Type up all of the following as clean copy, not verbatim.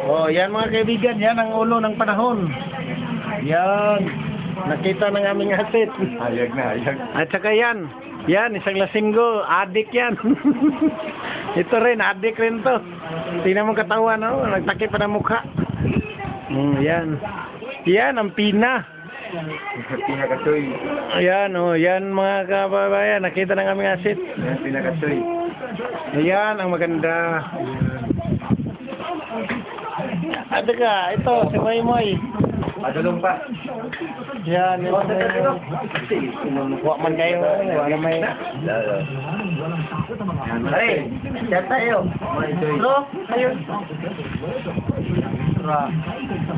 Oh, yan mga kaibigan, yan ang ulo ng panahon. Yan. Nakita ng aming asit. Hayag na, hayag. At saka yan. Yan, isang lasinggo. Adik yan. Ito rin, adik rin to. Tingnan mo katawan, no? Nagtakip pa ng mukha. Yan. Yan, ang pina. Pinakasoy. Ayan, oh, yan mga kababayan. Nakita ng aming asit. Yan, pinakasoy. Ayan, ang maganda. At ka, ito, si Moy Moy. Padulong pa. Yan, ito. Huwag man kayo, wala may... Ay, chat tayo. Bro, ayun.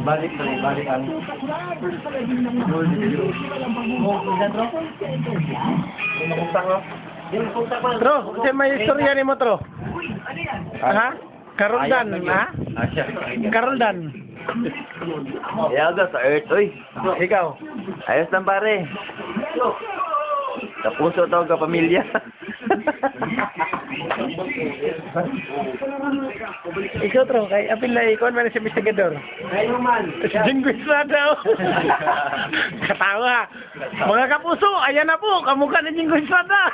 Balik na rin, balik ang... Tro, kasi may istorya ni mo, Tro. Ha? Karoldan, ha? Karoldan. Yaga sa Earth, oy. Ikaw. Ayos lang pare. Kapuso to, kapamilya. Ikaw, Tro, kay apil na ikon man si investigador. Si Jingo Estrada, oh. Katawa. Mga kapuso, ayan na po, kamukha ni Jingo Estrada.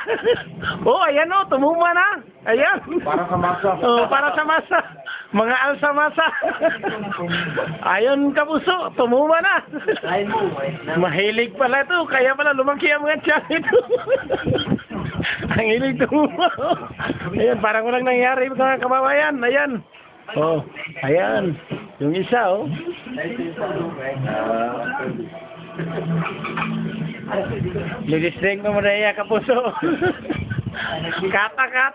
Oh, ayan o, tumuma na. Ayan. Para sa masa. Oh, para sa masa. Mga alsa masa. Ayon kapuso, tumuma na. Mahilig pala ito, kaya pala lumaki ang mga tiyan ito. Ang hilig tumuma. Ayan, parang walang nangyari mga kababayan. Ayan. Oh, ayan. Yung isa, oh. Lilisting mo muna iya kapuso. Kata-kata.